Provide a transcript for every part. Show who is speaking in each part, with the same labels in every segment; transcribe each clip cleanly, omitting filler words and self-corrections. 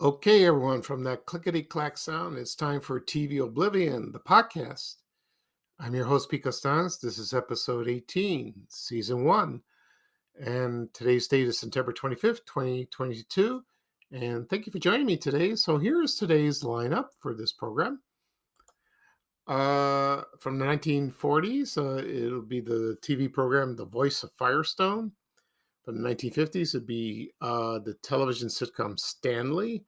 Speaker 1: Okay, everyone, from that clickety clack sound, it's time for TV Oblivion, the podcast. I'm your host, Pico Stans. This is episode 18, season 1. And today's date is September 25th, 2022. And thank you for joining me today. So here is today's lineup for this program. From the 1940s, it'll be the TV program The Voice of Firestone. From the 1950s, it'd be the television sitcom Stanley.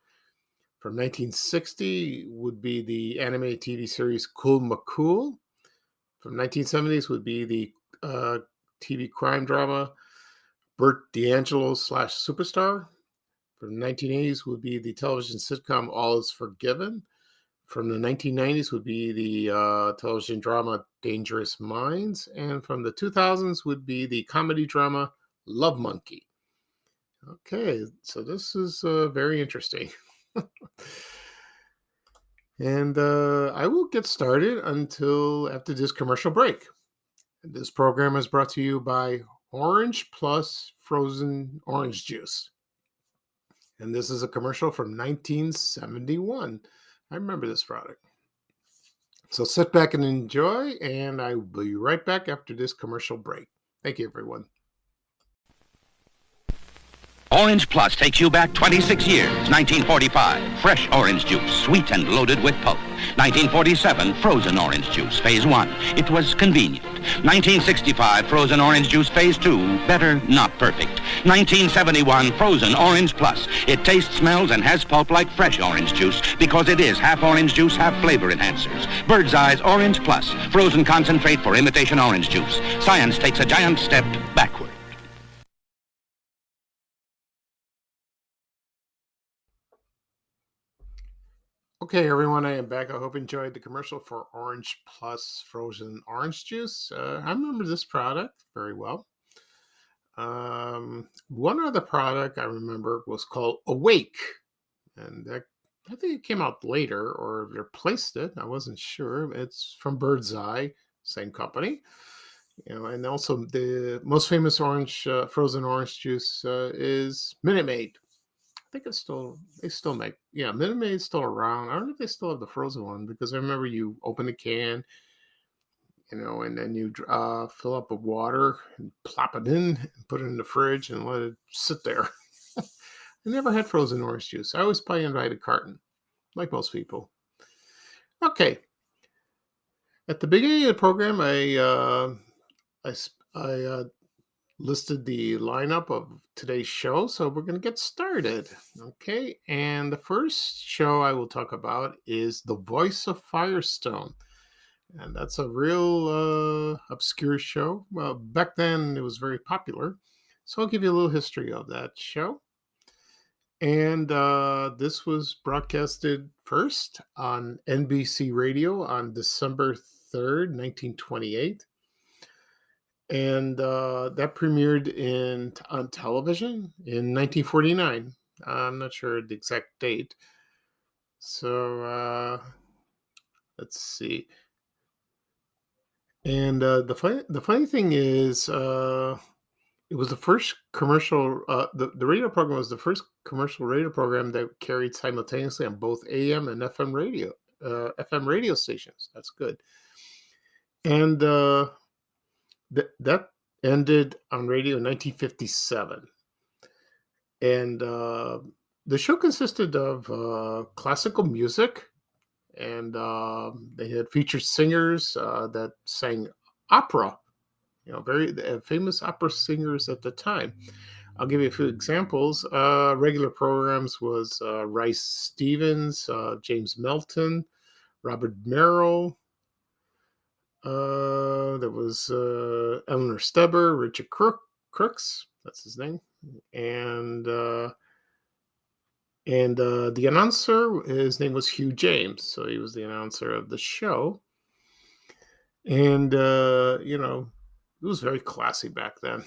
Speaker 1: From 1960 would be the animated TV series McCool. From 1970s would be the TV crime drama Bert D'Angelo / Superstar. From the 1980s would be the television sitcom All Is Forgiven. From the 1990s would be the television drama Dangerous Minds. And from the 2000s would be the comedy drama Love Monkey. Okay, so this is very interesting. And I will get started until after this commercial break. This program is brought to you by Orange Plus Frozen Orange Juice. And this is a commercial from 1971. I remember this product. So sit back and enjoy, and I will be right back after this commercial break. Thank you, everyone.
Speaker 2: Orange Plus takes you back 26 years, 1945, fresh orange juice, sweet and loaded with pulp. 1947, frozen orange juice, phase 1. It was convenient. 1965, frozen orange juice, phase 2. Better, not perfect. 1971, frozen orange plus. It tastes, smells, and has pulp like fresh orange juice because it is half orange juice, half flavor enhancers. Bird's Eye's Orange Plus, frozen concentrate for imitation orange juice. Science takes a giant step backward.
Speaker 1: Okay, everyone, I am back. I hope you enjoyed the commercial for Orange Plus Frozen Orange Juice. I remember this product very well. One other product I remember was called Awake. And I think it came out later or replaced it. I wasn't sure. It's from Bird's Eye, same company. And also the most famous frozen orange juice is Minute Maid. I think they still make, Minute Maid's still around. I don't know if they still have the frozen one because I remember you open a can, and then you fill up with water and plop it in and put it in the fridge and let it sit there. I never had frozen orange juice. I always buy a carton, like most people. Okay. At the beginning of the program, I listed the lineup of today's show, so we're going to get started. Okay, and the first show I will talk about is The Voice of Firestone, and that's a real obscure show. Well, back then it was very popular, so I'll give you a little history of that show. And this was broadcasted first on NBC Radio on December 3rd, 1928. And that premiered on television in 1949. I'm not sure the exact date. So let's see. And the funny thing is, it was the first commercial. The radio program was the first commercial radio program that carried simultaneously on both AM and FM radio stations. That's good. And that ended on radio in 1957. And the show consisted of classical music, and they had featured singers that sang opera, very famous opera singers at the time. I'll give you a few examples. Regular programs was Rice Stevens, James Melton, Robert Merrill. There was Eleanor Stebber, Richard Crooks, that's his name, and the announcer, his name was Hugh James, so he was the announcer of the show, and it was very classy back then.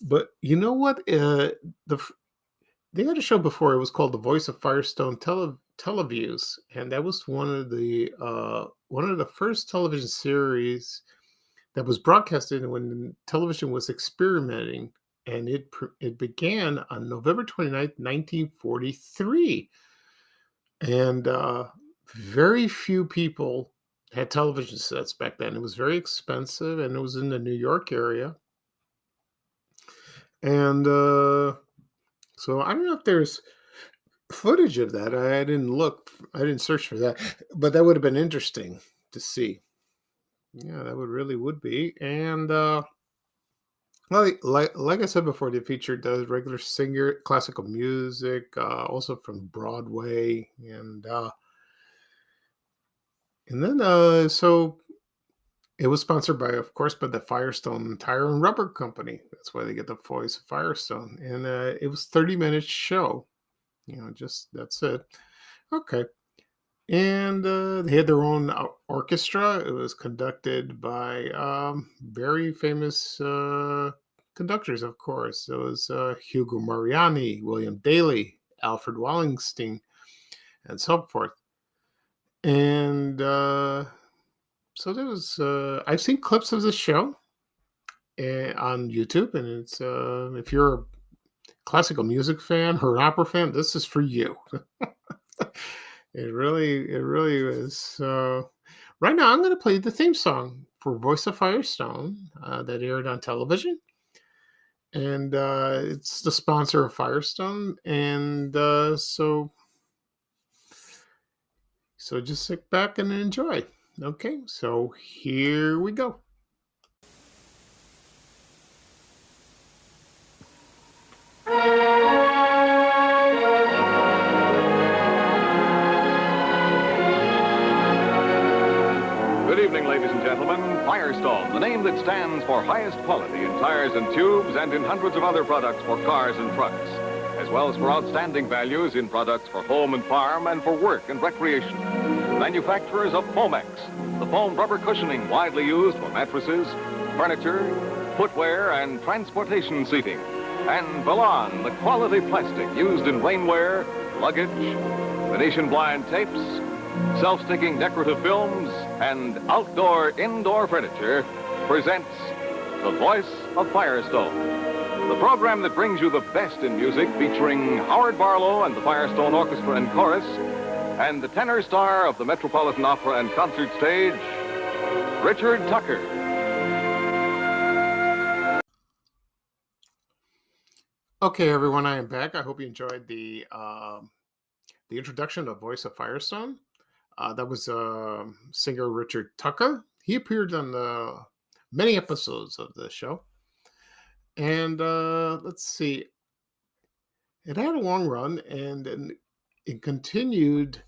Speaker 1: But you know what? They had a show before. It was called The Voice of Firestone Televiews, and that was one of the first television series that was broadcasted when television was experimenting and it began on November 29th, 1943. And very few people had television sets back then. It was very expensive, and it was in the New York area. And so I don't know if there's footage of that. I didn't look, I didn't search for that, but that would have been interesting to see. Yeah, that would be. And well, like I said before, they featured the regular singer, classical music, also from Broadway, and then so it was sponsored by, of course, by the Firestone Tire and Rubber Company. That's why they get the voice of Firestone. And it was 30 minute show. Just that's it. Okay. And they had their own orchestra. It was conducted by very famous conductors, of course. It was Hugo Mariani, William Daly, Alfred Wallenstein, and so forth. And so there was, I've seen clips of the show on YouTube, and it's if you're a classical music fan or an opera fan, this is for you. It really is. So right now, I'm going to play the theme song for Voice of Firestone that aired on television, and it's the sponsor of Firestone, and so just sit back and enjoy. Okay, so here we go.
Speaker 3: Good evening, ladies and gentlemen. Firestone, the name that stands for highest quality in tires and tubes and in hundreds of other products for cars and trucks, as well as for outstanding values in products for home and farm and for work and recreation. Manufacturers of Foamex, the foam rubber cushioning widely used for mattresses, furniture, footwear, and transportation seating. And Velan, the quality plastic used in rainwear, luggage, Venetian blind tapes, self-sticking decorative films, and outdoor-indoor furniture, presents The Voice of Firestone, the program that brings you the best in music, featuring Howard Barlow and the Firestone Orchestra and Chorus, and the tenor star of the Metropolitan Opera and Concert Stage, Richard Tucker.
Speaker 1: Okay, everyone, I am back. I hope you enjoyed the introduction of Voice of Firestone. That was singer Richard Tucker. He appeared on many episodes of the show. And let's see. It had a long run, and it continued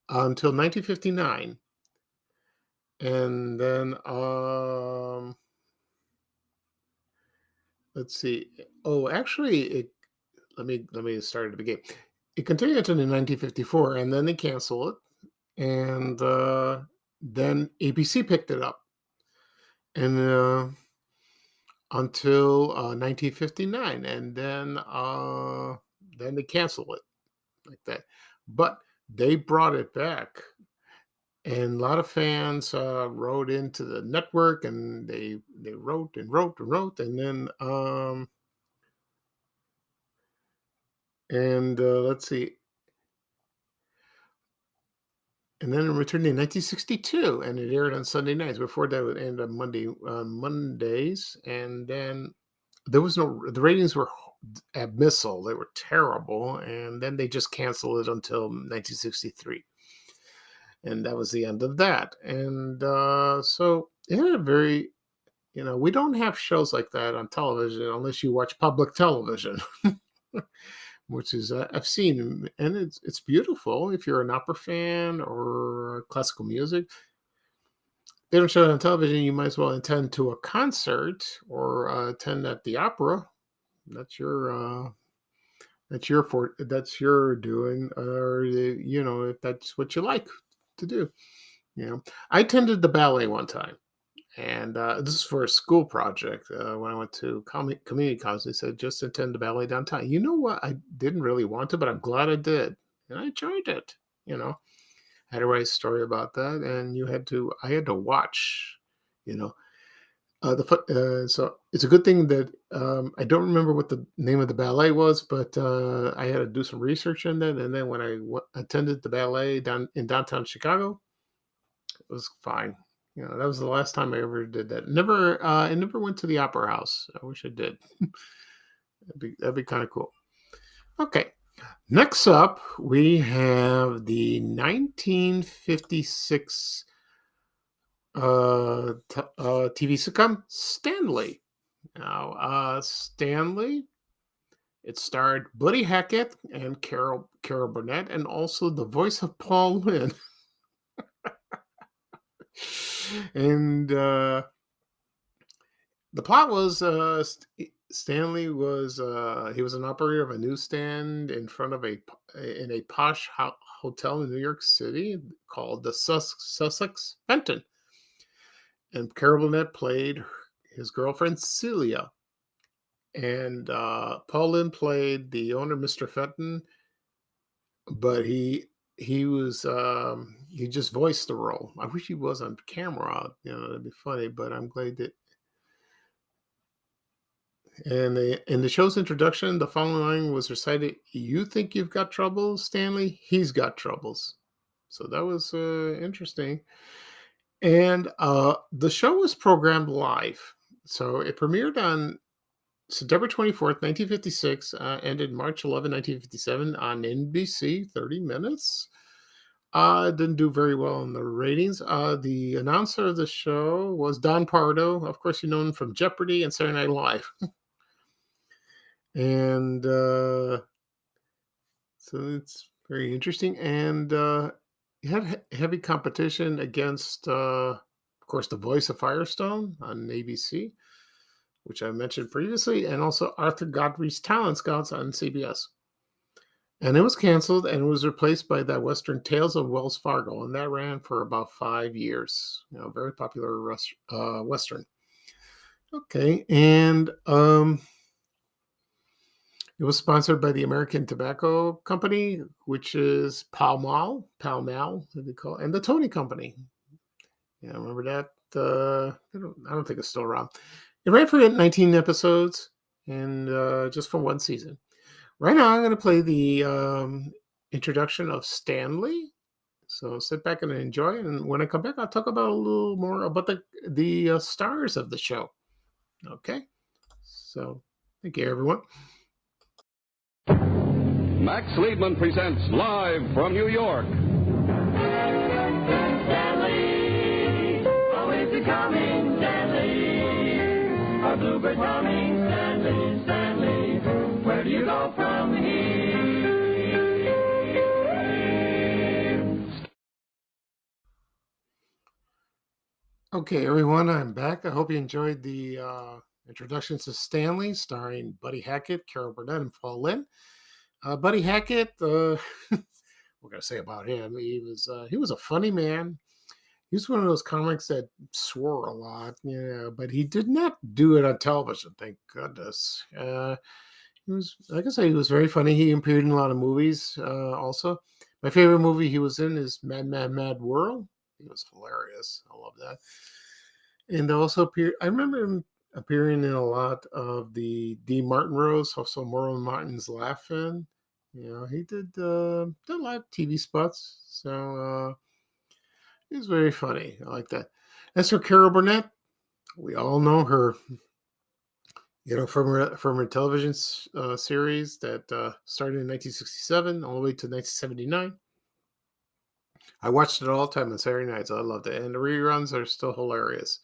Speaker 1: until 1959. And then, let's see. Oh, actually, let me start at the beginning. It continued until 1954, and then they canceled it. And then ABC picked it up, and until 1959, and then they canceled it like that. But they brought it back, and a lot of fans wrote into the network, and they wrote and wrote and wrote, and then let's see. And then it returned in 1962, and it aired on Sunday nights. Before that, it would end on Mondays, and then the ratings were abysmal. They were terrible, and then they just canceled it until 1963, and that was the end of that. And so it had a very, we don't have shows like that on television unless you watch public television. Which is I've seen, and it's beautiful if you're an opera fan or classical music. They don't show it on television. You might as well attend to a concert or attend at the opera. That's your that's your doing, or if that's what you like to do. I attended the ballet one time. And this is for a school project. When I went to community college, they said just attend the ballet downtown. You know what? I didn't really want to, but I'm glad I did, and I enjoyed it. I had to write a story about that, and I had to watch. So it's a good thing that I don't remember what the name of the ballet was, but I had to do some research on that. And then when I attended the ballet down in downtown Chicago, it was fine. That was the last time I ever did that. I never went to the opera house. I wish I did. That'd be kind of cool. Okay. Next up, we have the 1956 TV sitcom Stanley. Now, Stanley, it starred Buddy Hackett and Carol Burnett, and also the voice of Paul Lynn. And the plot was Stanley was he was an operator of a newsstand in front of in a posh hotel in New York City called the Sussex Fenton. And Carol Burnett played his girlfriend Celia, and Paul Lynn played the owner, Mr. Fenton, but he was he just voiced the role. I wish he was on camera. That'd be funny. But I'm glad that. And in the show's introduction, the following line was recited: "You think you've got troubles, Stanley? He's got troubles." So that was interesting. And the show was programmed live. So it premiered on September 24th, 1956, ended March 11, 1957 on NBC, 30 minutes. Didn't do very well in the ratings. The announcer of the show was Don Pardo. Of course, you know him from Jeopardy and Saturday Night Live. And so it's very interesting. And it had heavy competition against, of course, the voice of Firestone on ABC, which I mentioned previously, and also Arthur Godfrey's Talent Scouts on CBS. And it was canceled and it was replaced by that Western Tales of Wells Fargo, and that ran for about 5 years. Very popular Western. Okay, and it was sponsored by the American Tobacco Company, which is Pall Mall, they call it, and the Tony Company. Remember that? I don't think it's still around. It ran for 19 episodes and just for one season. Right now, I'm going to play the introduction of Stanley. So sit back and enjoy. And when I come back, I'll talk about a little more about the stars of the show. Okay? So thank you, everyone.
Speaker 3: Max Liebman presents live from New York.
Speaker 4: Stanley, always becoming Stanley. Our bluebird humming Stanley, Stanley. Where do you go from here?
Speaker 1: Okay, everyone, I'm back. I hope you enjoyed the introductions to Stanley, starring Buddy Hackett, Carol Burnett, and Paul Lynn. Buddy Hackett, what can I say about him? He was a funny man. He was one of those comics that swore a lot, but he did not do it on television, thank goodness. He was, like I say, he was very funny. He appeared in a lot of movies also. My favorite movie he was in is Mad, Mad, Mad World. He was hilarious. I love that. And also appeared, I remember him appearing in a lot of the D. Martin roast, also Merle Martin's Laugh-In. He did a lot of TV spots. So he was very funny. I like that. As for Carol Burnett, we all know her, from her television series that started in 1967 all the way to 1979. I watched it all the time on Saturday nights. I loved it. And the reruns are still hilarious.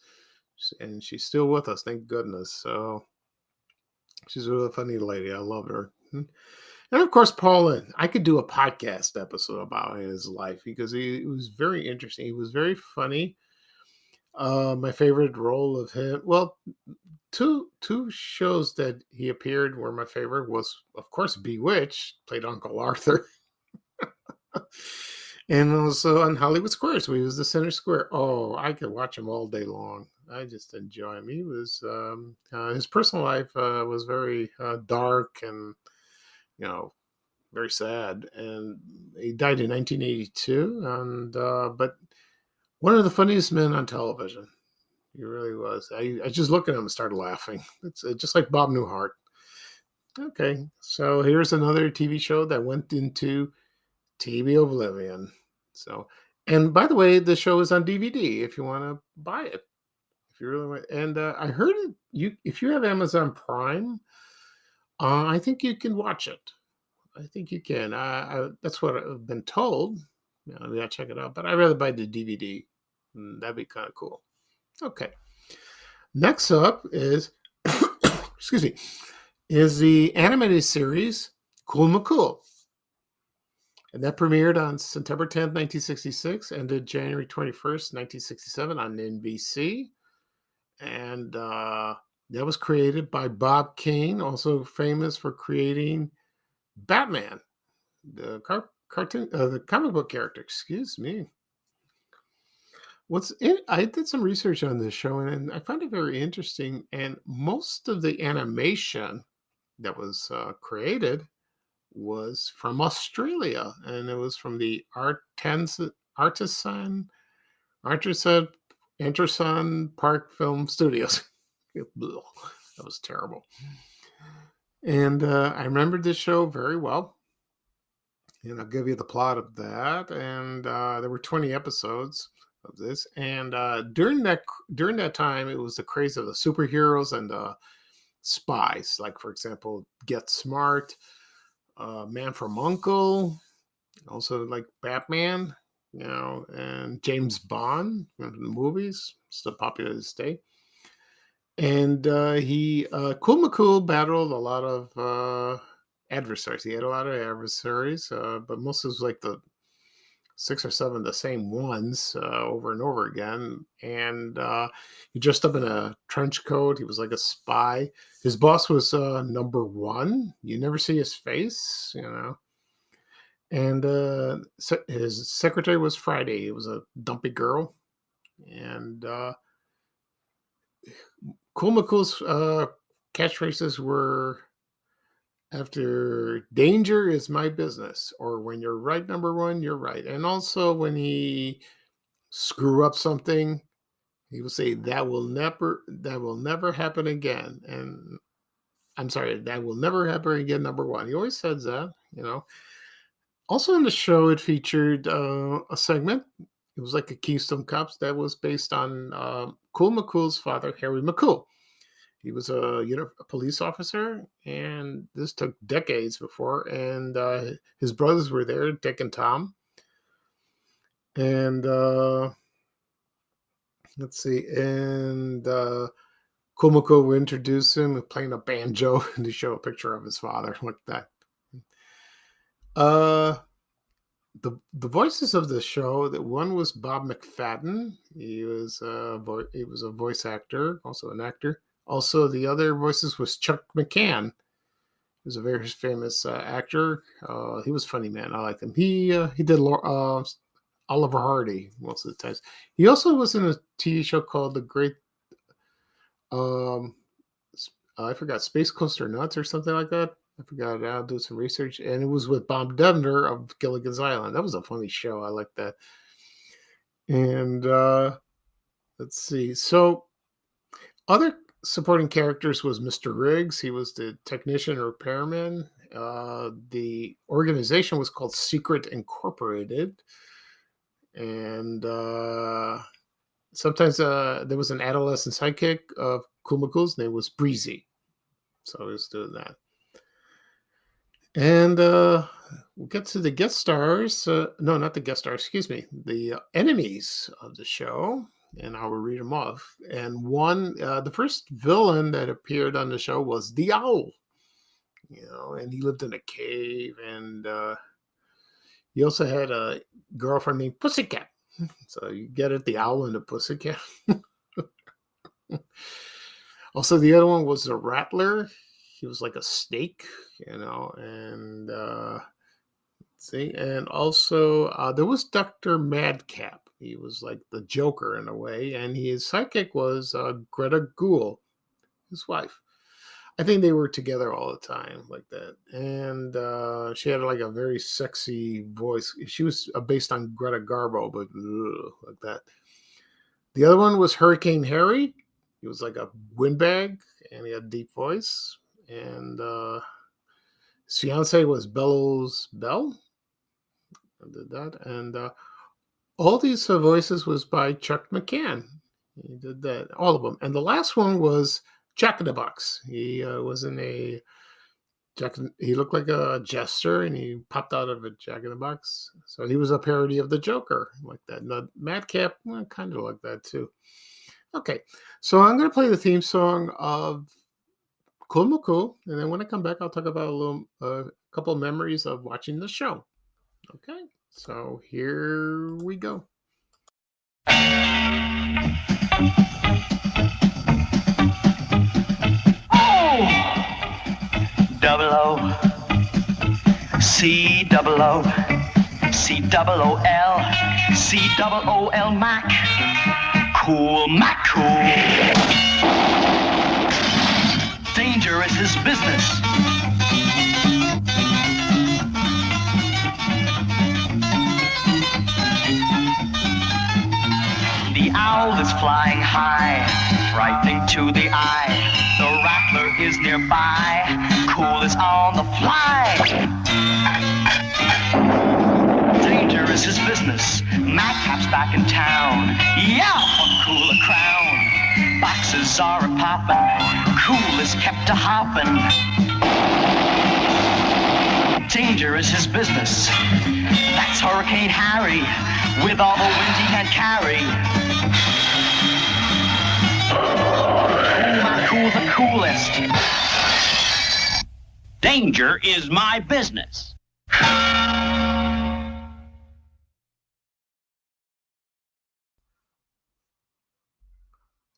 Speaker 1: And she's still with us, thank goodness. So she's a really funny lady. I love her. And of course, Paul Lynn. I could do a podcast episode about his life because it was very interesting. He was very funny. My favorite role of him, well, two shows that he appeared were my favorite. Was, of course, Bewitched, played Uncle Arthur. And also on Hollywood Squares, where he was the center square. Oh, I could watch him all day long. I just enjoy him. He was his personal life was very dark and very sad, and he died in 1982. And but one of the funniest men on television. He really was. I just looked at him and started laughing. It's just like Bob Newhart. Okay, so here's another TV show that went into TV oblivion. So, and by the way, the show is on DVD if you want to buy it. If you really want, and I heard it. You, if you have Amazon Prime, I think you can watch it. I think you can. That's what I've been told. We gotta check it out. But I'd rather buy the DVD. That'd be kind of cool. Okay. Next up is, excuse me, is the animated series Cool McCool. And that premiered on September 10th, 1966, ended January 21st, 1967 on NBC. And that was created by Bob Kane, also famous for creating Batman, the cartoon, the comic book character. Excuse me. I did some research on this show, and I found it very interesting. And most of the animation that was created was from Australia, and it was from the Artisan Anderson Park Film Studios. That was terrible. And I remember this show very well. And I'll give you the plot of that. And there were 20 episodes of this. And during that time, it was the craze of the superheroes and the spies. Like, for example, Get Smart, Man from Uncle, also like Batman, and James Bond from the movies, still popular to this day. And Cool McCool battled a lot of adversaries. He had a lot of adversaries, but most was like the 6 or 7 the same ones over and over again. And he dressed up in a trench coat. He was like a spy. His boss was number 1. You never see his face, And his secretary was Friday. It was a dumpy girl. And Cool McCool's catchphrases were, after danger is my business, or when you're right, number 1, you're right. And also when he screw up something, he would say, that will never happen again. And I'm sorry, that will never happen again, number 1. He always says that, Also in the show, it featured a segment. It was like a Keystone Cops that was based on Cool McCool's father, Harry McCool. He was a police officer, and this took decades before. And his brothers were there, Dick and Tom. And let's see, and Cool McCool will introduce him playing a banjo and to show a picture of his father like that. The voices of the show, that one was Bob McFadden. He was a voice actor, also an actor. Also, the other voices was Chuck McCann. He was a very famous actor. He was a funny man. I liked him. He did Oliver Hardy most of the times. He also was in a TV show called The Great. I forgot, Space Coaster Nuts or something like that. I forgot. I'll do some research. And it was with Bob Devner of Gilligan's Island. That was a funny show. I like that. And let's see. So other supporting characters was Mr. Riggs. He was the technician or repairman. The organization was called Secret Incorporated. And sometimes there was an adolescent sidekick of Cool McCool's name was Breezy. So he was doing that. And we'll get to the guest stars. No, not the guest stars, excuse me. The enemies of the show. And I will read them off. And the first villain that appeared on the show was the Owl. And he lived in a cave. And he also had a girlfriend named Pussycat. So you get it, the Owl and the Pussycat. Also, the other one was the Rattler. He was like a snake, and see. And also, there was Dr. Madcap. He was like the Joker in a way, and his sidekick was Greta Gould, his wife. I think they were together all the time like that. And she had like a very sexy voice. She was based on Greta Garbo, but like that. The other one was Hurricane Harry. He was like a windbag, and he had a deep voice. And his fiance was Bellows Bell. I did that. And all these voices was by Chuck McCann. He did that, all of them. And the last one was Jack in the Box. He was in a he looked like a jester, and he popped out of a Jack in the Box. So he was a parody of the Joker, like that. And the Madcap, well, kind of like that too. Okay, so I'm going to play the theme song of Cool McCool, and then when I come back, I'll talk about a couple memories of watching the show. Okay, so here we go.
Speaker 5: Double O, C double O, C double O L, C double O L Mac, cool McCool. Danger is his business. The owl is flying high, frightening to the eye. The rattler is nearby, cool is on the fly. Danger is his business. Madcap's back in town. Yeah, for cool a crown. Boxes are a-poppin', cool is kept a-hoppin'. Danger is his business. That's Hurricane Harry, with all the wind he can carry. Cool the coolest.
Speaker 2: Danger is my business.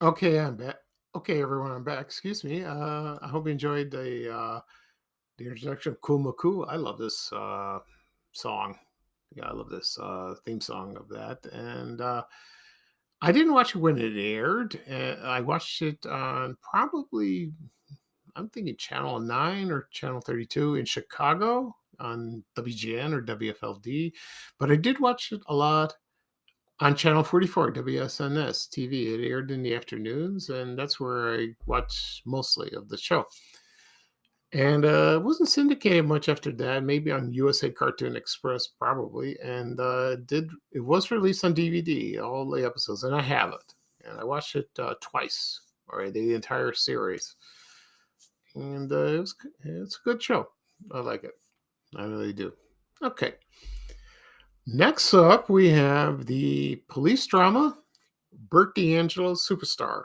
Speaker 1: Okay, I'm back. Okay, everyone, I'm back. Excuse me. I hope you enjoyed the introduction of Cool McCool. I love this song. Yeah, I love this theme song of that. And I didn't watch it when it aired. I watched it on probably, I'm thinking Channel 9 or Channel 32 in Chicago on WGN or WFLD. But I did watch it a lot on Channel 44, WSNS TV. It aired in the afternoons, and that's where I watched mostly of the show. And it wasn't syndicated much after that, maybe on USA Cartoon Express, probably. And it was released on DVD, all the episodes, and I have it. And I watched it twice, or the entire series. And it's a good show. I like it. I really do. Okay. Next up, we have the police drama, Bert D'Angelo Superstar.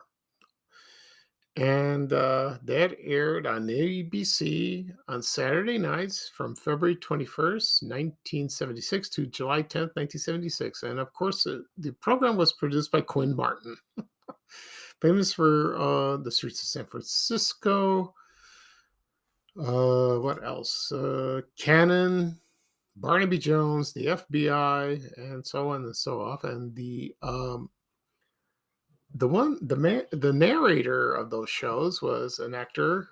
Speaker 1: And that aired on ABC on Saturday nights from February 21st, 1976 to July 10th, 1976. And of course, the program was produced by Quinn Martin, famous for The Streets of San Francisco. What else? Cannon, Barnaby Jones, the FBI, and so on and so off. And the narrator of those shows was an actor.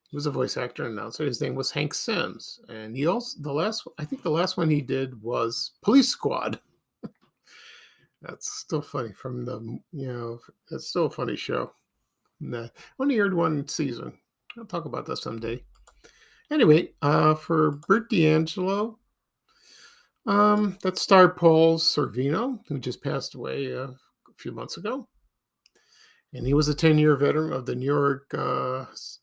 Speaker 1: He was a voice actor and announcer. His name was Hank Sims, and he also the last one he did was Police Squad. That's still funny it's still a funny show. And, only aired one season. I'll talk about that someday. Anyway, for Bert D'Angelo, that starred Paul Sorvino, who just passed away a few months ago. And he was a 10-year veteran of the New York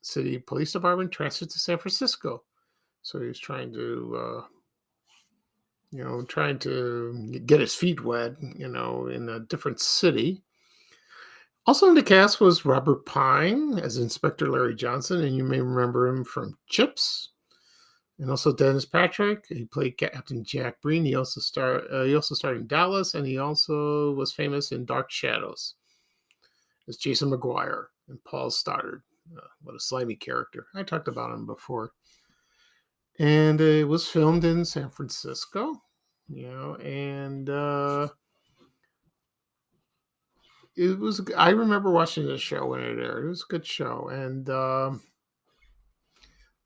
Speaker 1: City Police Department, transferred to San Francisco. So he was trying to get his feet wet, in a different city. Also in the cast was Robert Pine as Inspector Larry Johnson, and you may remember him from Chips. And also Dennis Patrick. He played Captain Jack Breen. He also starred in Dallas, and he also was famous in Dark Shadows as Jason McGuire and Paul Stoddard. What a slimy character. I talked about him before. And it was filmed in San Francisco, and I remember watching this show when it aired. It was a good show. And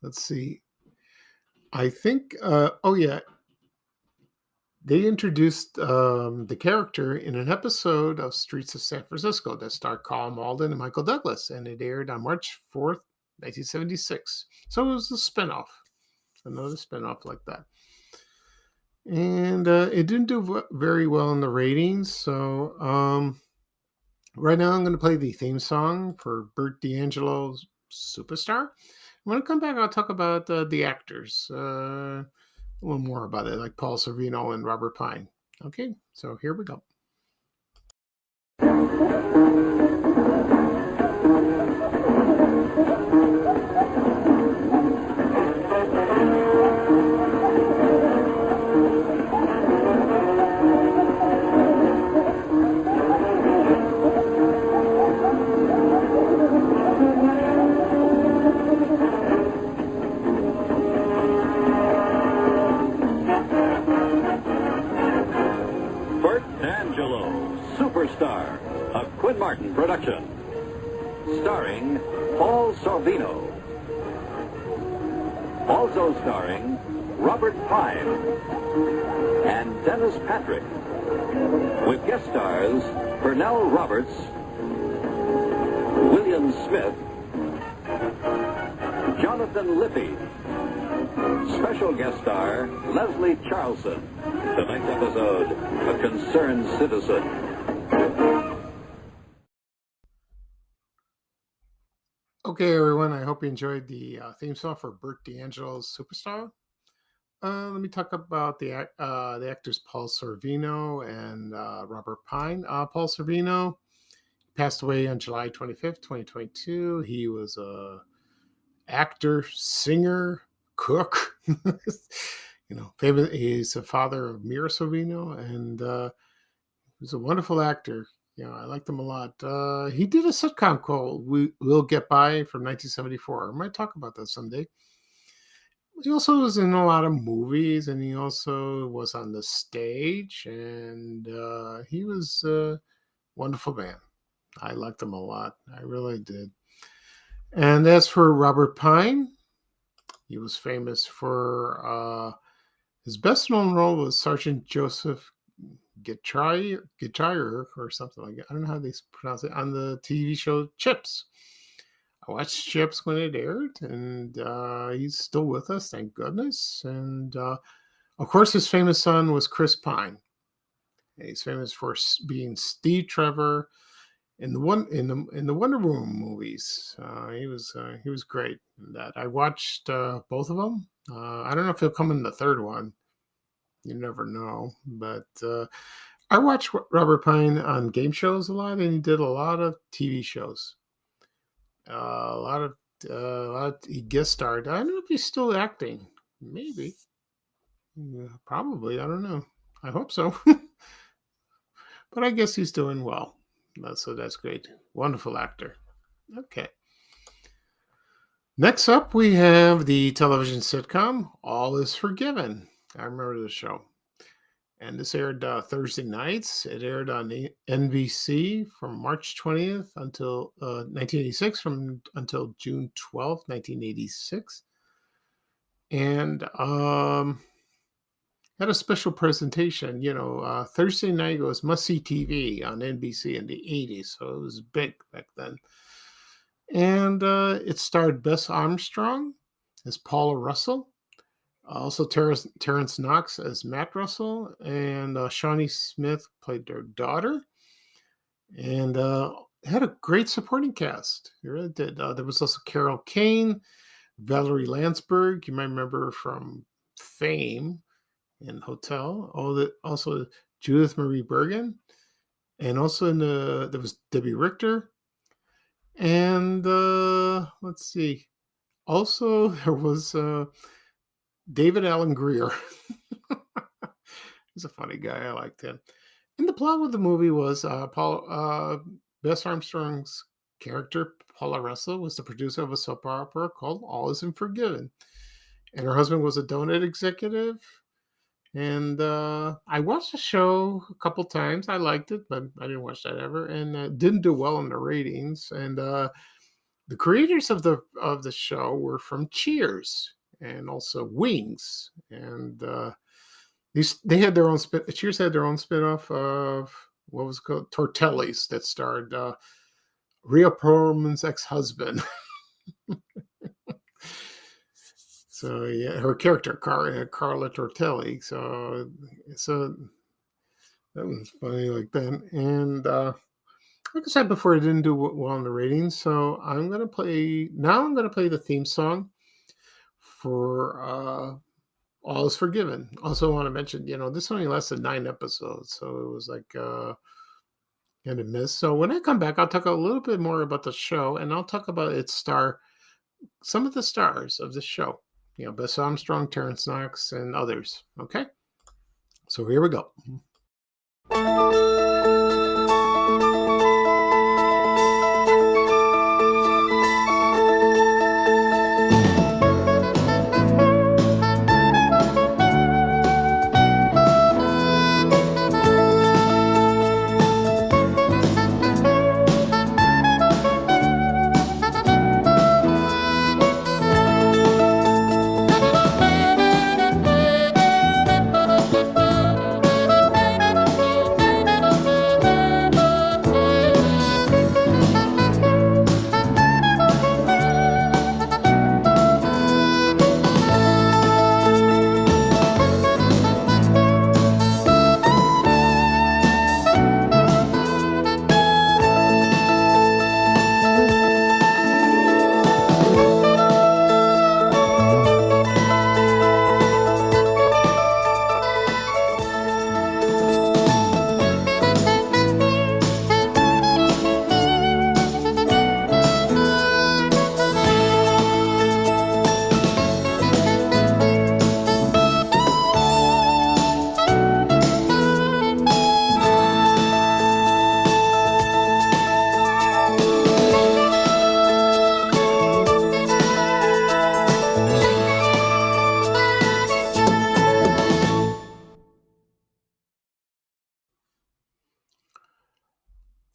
Speaker 1: let's see. I think, They introduced the character in an episode of Streets of San Francisco that starred Carl Malden and Michael Douglas, and it aired on March 4th, 1976. So it was a spinoff, another spinoff like that. And it didn't do very well in the ratings. So right now I'm going to play the theme song for Bert D'Angelo's Superstar. When I come back, I'll talk about the actors. A little more about it, like Paul Sorvino and Robert Pine. Okay, so here we go.
Speaker 6: Bert D'Angelo, Superstar, a Quinn Martin production. Starring Paul Sorvino. Also starring Robert Pine and Dennis Patrick. With guest stars Pernell Roberts, William Smith, Jonathan Lippy. Special guest star Leslie Charlson. Tonight's episode, A Concerned Citizen.
Speaker 1: Okay, everyone, I hope you enjoyed the theme song for Bert D'Angelo's Superstar. Let me talk about the actors Paul Sorvino and Robert Pine. Paul Sorvino passed away on July 25th, 2022. He was a actor, singer, cook. Famous. He's the father of Mira Sorvino, and he's a wonderful actor. I liked him a lot. He did a sitcom called We'll Get By from 1974. I might talk about that someday. He also was in a lot of movies, and he also was on the stage, and he was a wonderful man. I liked him a lot. I really did. And as for Robert Pine, he was famous for his best known role was Sergeant Joseph Gitchire or something like that. I don't know how they pronounce it, on the TV show Chips. I watched Chips when it aired, and he's still with us, thank goodness. And of course, his famous son was Chris Pine. He's famous for being Steve Trevor in the Wonder Woman movies. He was great in that. I watched both of them. I don't know if he'll come in the third one. You never know, but I watched Robert Pine on game shows a lot, and he did a lot of TV shows. A lot of he guest starred. I don't know if he's still acting. Maybe, probably. I don't know. I hope so. But I guess he's doing well. So that's great. Wonderful actor. Okay. Next up, we have the television sitcom All Is Forgiven. I remember the show. And this aired Thursday nights. It aired on NBC from March 20th until 1986, until June 12th, 1986. And had a special presentation. Thursday night was must-see TV on NBC in the 80s, so it was big back then. And it starred Bess Armstrong as Paula Russell, also Terrence Knox as Matt Russell, and Shawnee Smith played their daughter, and had a great supporting cast. It really did. There was also Carol Kane, Valerie Landsberg, you might remember from Fame and Hotel. Also Judith Marie Bergen, and also there was Debbie Richter, and let's see. Also, there was David Alan Grier. He's a funny guy. I liked him. And the plot of the movie was Bess Armstrong's character, Paula Russell, was the producer of a soap opera called All Isn't Forgiven. And her husband was a donut executive. And I watched the show a couple times. I liked it, but I didn't watch that ever. And didn't do well in the ratings. And the creators of the show were from Cheers and also Wings. And They had their own spin. Cheers had their own spinoff of what was it called Tortelli's that starred Rhea Perlman's ex-husband. So yeah, her character Carla Tortelli. So that was funny like that. And like I said before, I didn't do well on the ratings. So I'm gonna play the theme song for All Is Forgiven. Also, want to mention, this only lasted 9 episodes, so it was like kind of miss. So when I come back, I'll talk a little bit more about the show, and I'll talk about some of the stars of the show. Bess Armstrong, Terrence Knox, and others. Okay, so here we go.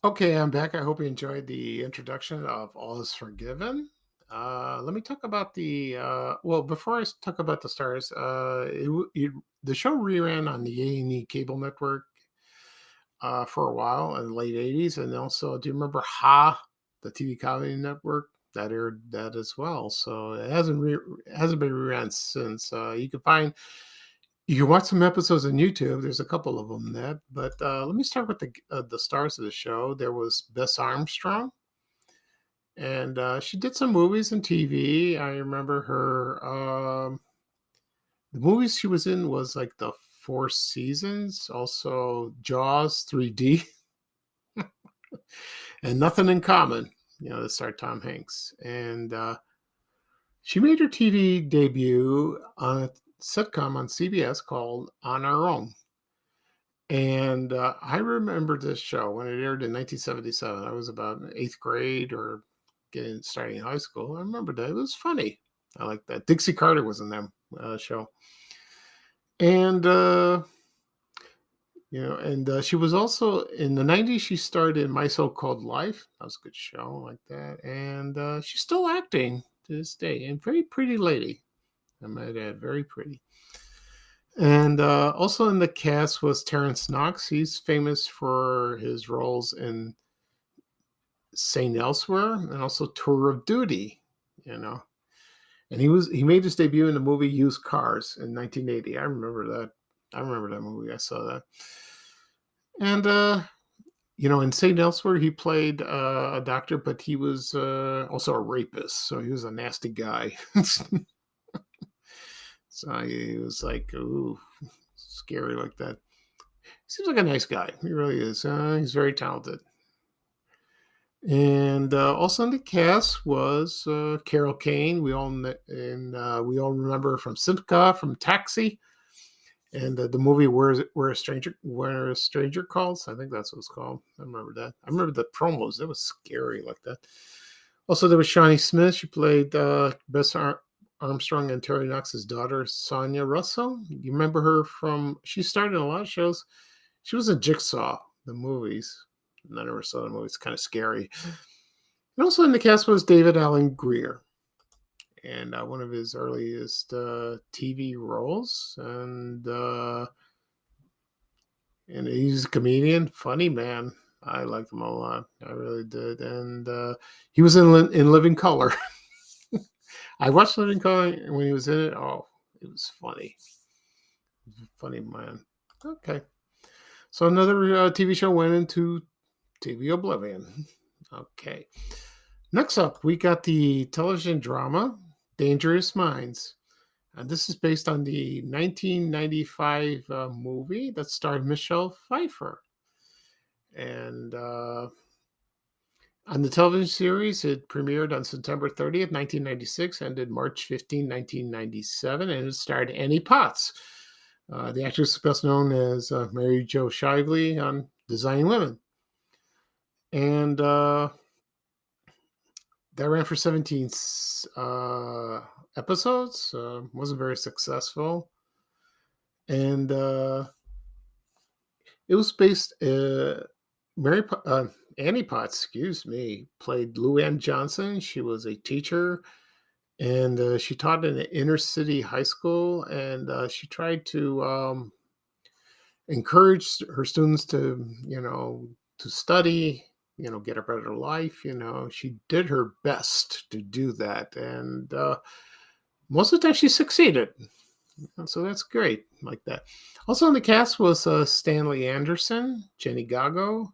Speaker 1: Okay, I'm back. I hope you enjoyed the introduction of All Is Forgiven. Let me talk about before I talk about the stars, the show reran on the A&E cable network for a while in the late 80s. And also, do you remember the TV comedy network? That aired that as well. So it hasn't been reran since. You can watch some episodes on YouTube. There's a couple of them that. But let me start with the stars of the show. There was Bess Armstrong, and she did some movies and TV. I remember her. The movies she was in was like the Four Seasons, also Jaws 3D, and Nothing in Common. That starred Tom Hanks, and she made her TV debut on a sitcom on CBS called On Our Own. And I remember this show when it aired in 1977. I was about in 8th grade or starting high school. I remember that. It was funny. I like that. Dixie Carter was in that show. And, she was also, in the 90s, she starred in My So-Called Life. That was a good show like that. And she's still acting to this day. And very pretty lady. I might add, very pretty. And also in the cast was Terrence Knox. He's famous for his roles in St. Elsewhere and also Tour of Duty, And he made his debut in the movie Used Cars in 1980. I remember that. I remember that movie. I saw that. And in St. Elsewhere, he played a doctor, but he was also a rapist. So he was a nasty guy. So he was like, ooh, scary like that. Seems like a nice guy. He really is. He's very talented. And also in the cast was Carol Kane. We all remember her from Simca, from Taxi, and the movie Where a Stranger Calls. I think that's what it's called. I remember that. I remember the promos. It was scary like that. Also, there was Shawnee Smith. She played Bess Armstrong and Terry Knox's daughter, Sonia Russell. You remember her she starred in a lot of shows. She was in Jigsaw, the movies. I never saw the movie. It's kind of scary. And also in the cast was David Alan Grier. And one of his earliest TV roles. And And he's a comedian, funny man. I liked him a lot. I really did. And he was in Living Color. I watched Living Color when he was in it. Oh, it was funny. Funny man. Okay. So another TV show went into TV oblivion. Okay. Next up, we got the television drama Dangerous Minds. And this is based on the 1995 movie that starred Michelle Pfeiffer. And on the television series, it premiered on September 30th, 1996, ended March 15, 1997, and it starred Annie Potts. The actress is best known as Mary Jo Shively on Designing Women. And that ran for 17 episodes. Wasn't very successful. And it was based... Annie Potts, excuse me, played Luann Johnson. She was a teacher, and she taught in an inner city high school, and she tried to encourage her students to, to study, get a better life. She did her best to do that, and most of the time she succeeded. So that's great, like that. Also in the cast was Stanley Anderson, Jenny Gago,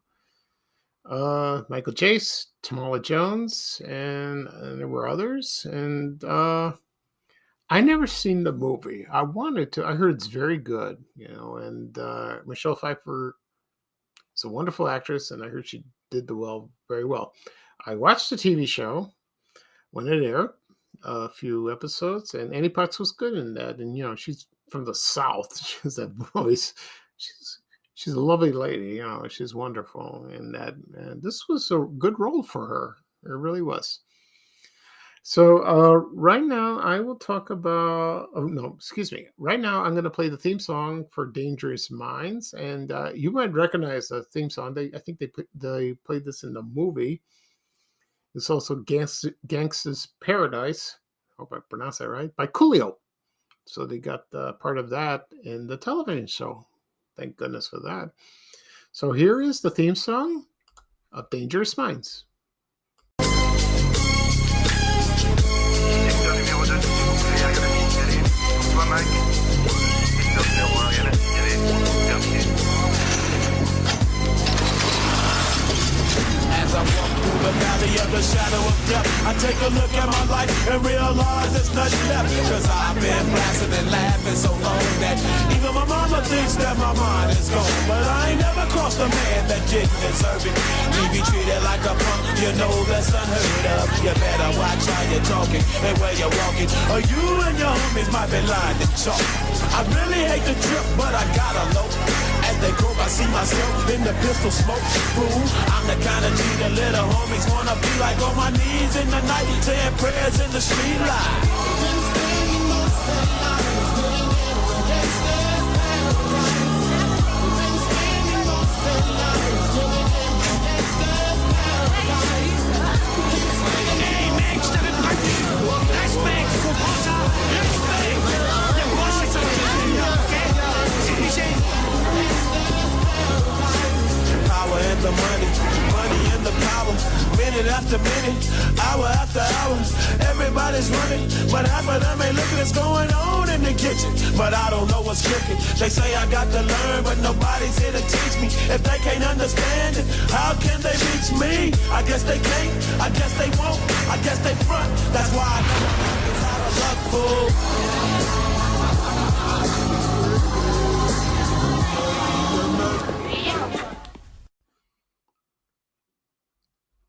Speaker 1: Michael Chase, Tamala Jones, and there were others. And I never seen the movie. I wanted to. I heard it's very good, and Michelle Pfeiffer is a wonderful actress, and I heard she did very well. I watched the TV show when it aired, a few episodes, and Annie Potts was good in that. And she's from the South. She has that voice. She's a lovely lady. She's wonderful in that. And this was a good role for her. It really was. So right now I will talk about. Oh no, excuse me. Right now I'm going to play the theme song for Dangerous Minds, and you might recognize the theme song. I think they played this in the movie. It's also Gangsta's Paradise. I hope I pronounced that right. By Coolio. So they got part of that in the television show. Thank goodness for that. So here is the theme song of Dangerous Minds.
Speaker 7: As I walk through the valley of the shadow of death, I take a look at my life and realize there's nothing left. Cause I've been blasting and laughing so long that even my mama thinks that my mind is gone. But I ain't never crossed a man that didn't deserve it. Me be treated like a punk, that's unheard of. You better watch how you're talking and where you're walking, or you and your homies might be lying to chalk. I really hate the trip, but I gotta low. As they croak, I see myself in the pistol smoke. Fool, I'm the kind of G the little homies wanna be like, on my knees in the night, saying prayers in the street light. The money and the power, minute after minute, hour after hour, everybody's running, but half of them ain't looking what's going on in the kitchen, but I don't know what's cooking. They say I got to learn, but nobody's here to teach me. If they can't understand it, how can they reach me? I guess they can't, I guess they won't, I guess they front. That's why I know it's out of luck, fool.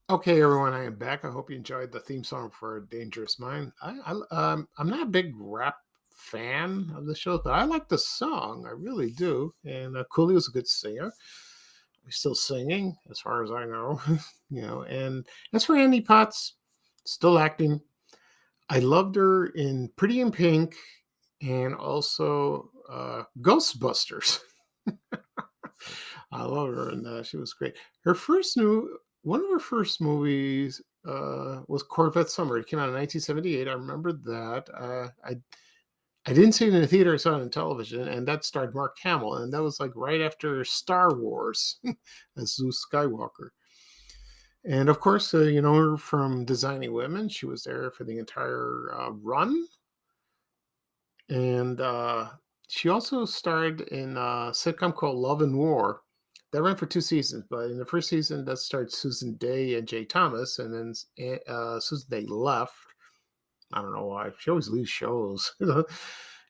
Speaker 1: Okay, everyone, I am back. I hope you enjoyed the theme song for Dangerous Mind. I'm not a big rap fan of the show, but I like the song. I really do. And Coolio's a good singer. He's still singing, as far as I know. And as for Annie Potts, still acting. I loved her in Pretty in Pink and also Ghostbusters. I love her, and she was great. One of her first movies was Corvette Summer. It came out in 1978. I remember that. I didn't see it in the theater, I saw it on television, and that starred Mark Hamill, and that was like right after Star Wars as Luke Skywalker. And of course, you know her from Designing Women. She was there for the entire run. And she also starred in a sitcom called Love and War. That ran for 2 seasons, but in the first season, that starred Susan Day and Jay Thomas, and then Susan Day left. I don't know why. She always leaves shows.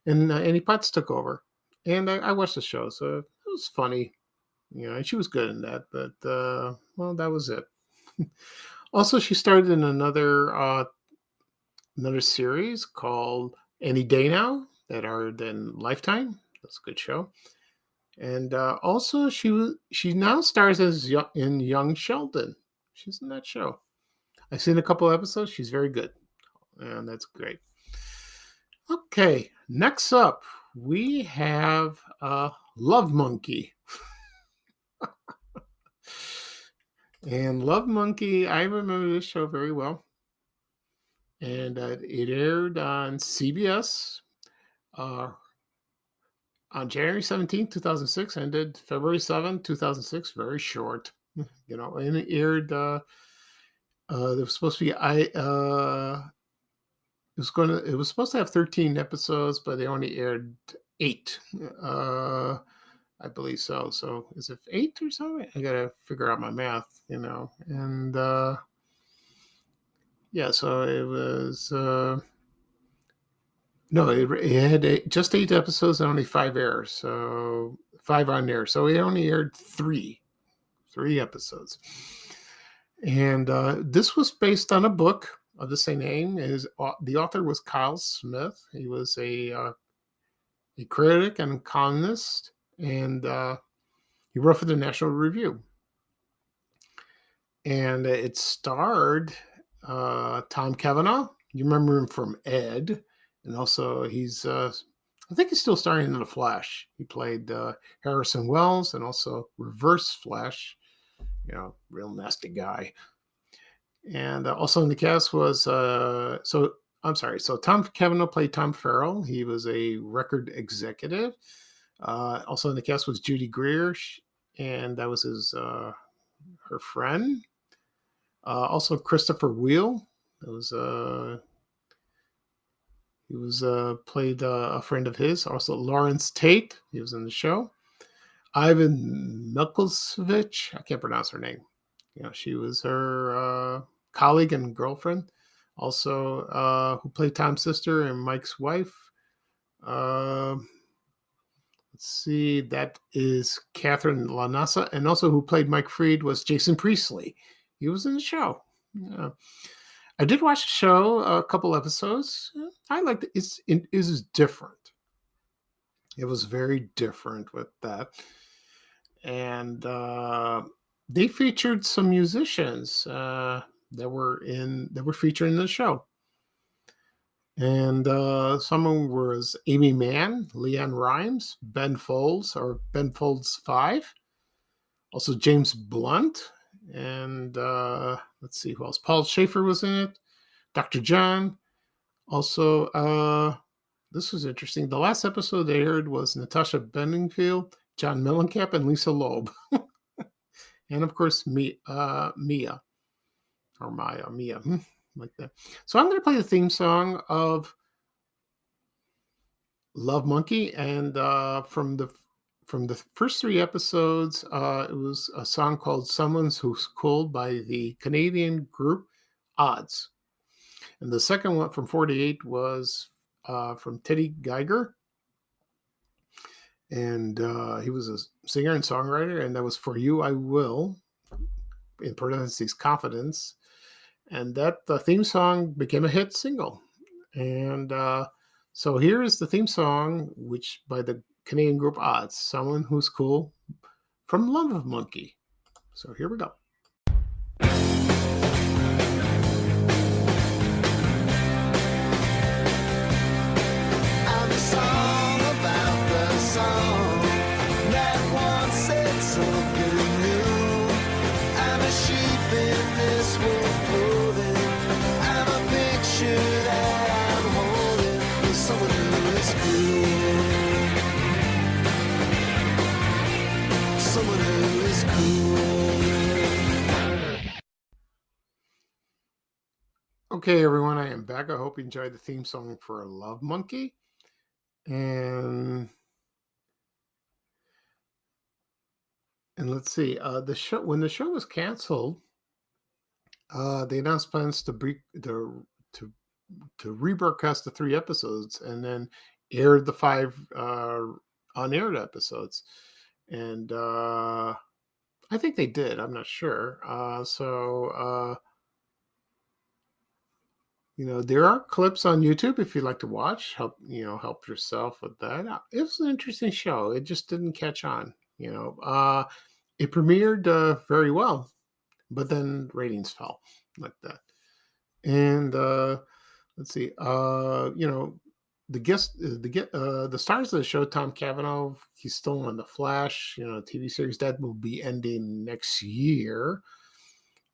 Speaker 1: And Annie Potts took over. And I watched the show, so it was funny. You know, and she was good in that, but, well, that was it. Also, she starred in another series called Any Day Now that aired in Lifetime. That's a good show. And also, she now stars as in Young Sheldon. She's in that show. I've seen a couple episodes. She's very good, and that's great. Okay, next up we have Love Monkey. And Love Monkey, I remember this show very well. And it aired on CBS on January 17th, 2006, ended February 7th, 2006. Very short, you know, and it aired, there was supposed to be, it was supposed to have 13 episodes, but they only aired 8. I believe so. So is it 8 or something? I got to figure out my math, you know, and, yeah, so it was, no, it had just 8 episodes and only 5 airs, so 5 on air. So it only aired 3 episodes. And this was based on a book of the same name. The author was Kyle Smith. He was a critic and columnist, and he wrote for the National Review. And it starred Tom Cavanaugh. You remember him from Ed. And also he's, I think he's still starring in The Flash. He played Harrison Wells and also Reverse Flash. You know, real nasty guy. And also in the cast was, so Tom Cavanaugh played Tom Farrell. He was a record executive. Also in the cast was Judy Greer, and that was her friend. Also Christopher Wheel. That was he was played a friend of his. Also Lawrence Tate. He was in the show. Ivan Milkovich. I can't pronounce her name. You know, she was her colleague and girlfriend. Also, who played Tom's sister and Mike's wife. Let's see, that is Catherine Lanassa, and also who played Mike Freed was Jason Priestley. He was in the show. Yeah. I did watch the show, a couple episodes. I liked it. It is different. It was very different with that. And they featured some musicians that were featured in the show. And some of them was Amy Mann, Leanne Rimes, Ben Folds, or Ben Folds 5. Also James Blunt. And let's see who else. Paul Schaefer was in it. Dr. John. Also, this was interesting. The last episode they aired was Natasha Bedingfield, John Mellencamp, and Lisa Loeb. And of course, Mia. Or Maya, Mia. Like that. So I'm going to play the theme song of Love Monkey. And from the first 3 episodes, it was a song called Someone Who's Cool by the Canadian group Odds. And the second one from 48 was from Teddy Geiger. And he was a singer and songwriter. And that was For You I Will, in parentheses, Confidence. And that the theme song became a hit single. And so here is the theme song, which by the Canadian group Odds, Someone Who's Cool, from Love Monkey. So here we go.
Speaker 7: Someone who is cool.
Speaker 1: Okay, everyone, I am back. I hope you enjoyed the theme song for Love Monkey. And let's see, the show when the show was canceled, they announced plans to to rebroadcast the 3 episodes and then aired the 5 unaired episodes. And I think they did. I'm not sure. There are clips on YouTube if you'd like to watch. Help yourself with that. It was an interesting show. It just didn't catch on. It premiered very well, but then ratings fell like that. And let's see. The stars of the show, Tom Cavanaugh, he's still on The Flash. TV series that will be ending next year.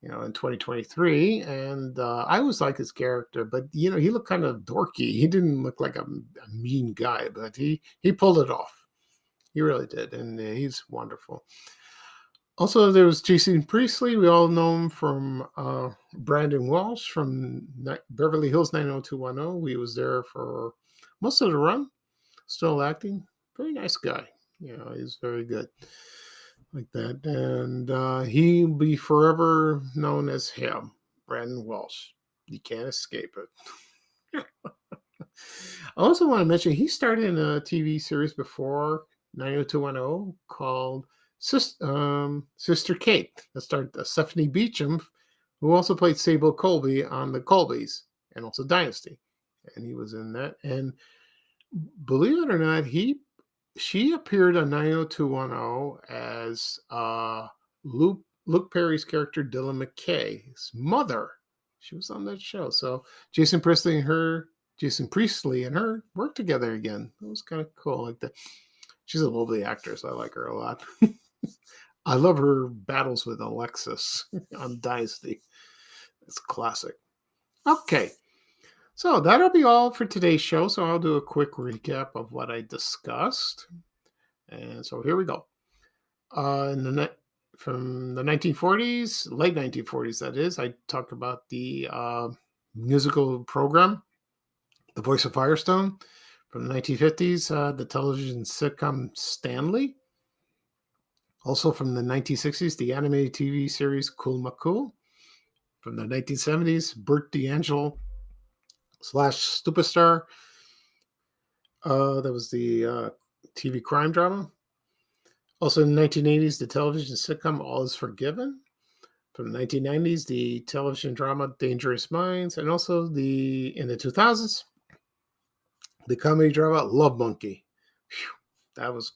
Speaker 1: In 2023, and I always like his character, but he looked kind of dorky. He didn't look like a mean guy, but he pulled it off. He really did, and he's wonderful. Also, there was Jason Priestley. We all know him from Brandon Walsh from Beverly Hills 90210. He was there for most of the run, still acting. Very nice guy. He's very good. Like that, and he'll be forever known as him, Brandon Walsh. You can't escape it. I also want to mention he started in a TV series before 90210 called Sister Kate. That starred Stephanie Beacham, who also played Sable Colby on The Colbys and also Dynasty, and he was in that. And believe it or not, she appeared on 90210 as Luke Perry's character, Dylan McKay's mother. She was on that show. So Jason Priestley and her worked together again. That was kind of cool. Like that. She's a lovely actress. I like her a lot. I love her battles with Alexis on Dynasty. It's classic. Okay. So that'll be all for today's show. So I'll do a quick recap of what I discussed. And so here we go. From the 1940s, late 1940s, that is, I talked about the musical program, The Voice of Firestone. From the 1950s, the television sitcom Stanley. Also from the 1960s, the animated TV series Cool McCool. From the 1970s, Bert D'Angelo / Superstar. That was the TV crime drama. Also in the 1980s, the television sitcom All Is Forgiven. From the 1990s, the television drama Dangerous Minds. And also in the 2000s, the comedy drama Love Monkey. Whew, that was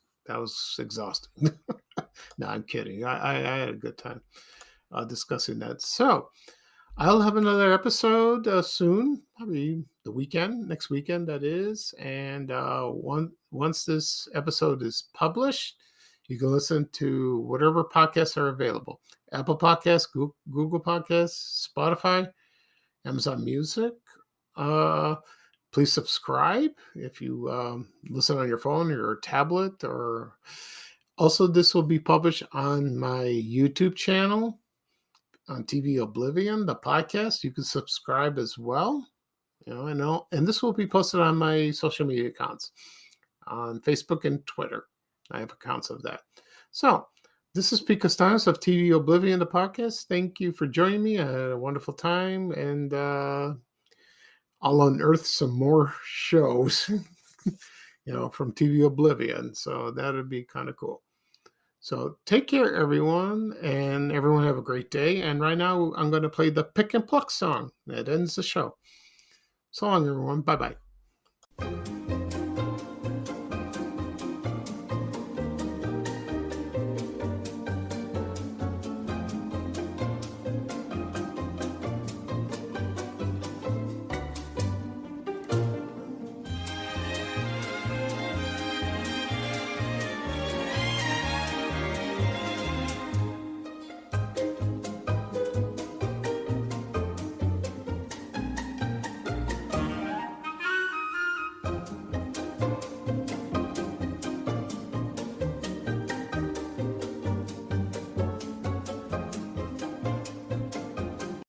Speaker 1: exhausting. No, I'm kidding. I had a good time discussing that. So I'll have another episode soon, probably next weekend, that is. And once this episode is published, you can listen to whatever podcasts are available. Apple Podcasts, Google Podcasts, Spotify, Amazon Music. Please subscribe if you listen on your phone or your tablet. Or also, this will be published on my YouTube channel, on TV Oblivion, the podcast. You can subscribe as well. And this will be posted on my social media accounts on Facebook and Twitter. I have accounts of that. So this is Pete Costanos of TV Oblivion, the podcast. Thank you for joining me. I had a wonderful time, and I'll unearth some more shows, from TV Oblivion. So that would be kind of cool. So take care, everyone, and everyone have a great day. And right now, I'm going to play the Pick and Pluck song that ends the show. So long, everyone. Bye-bye.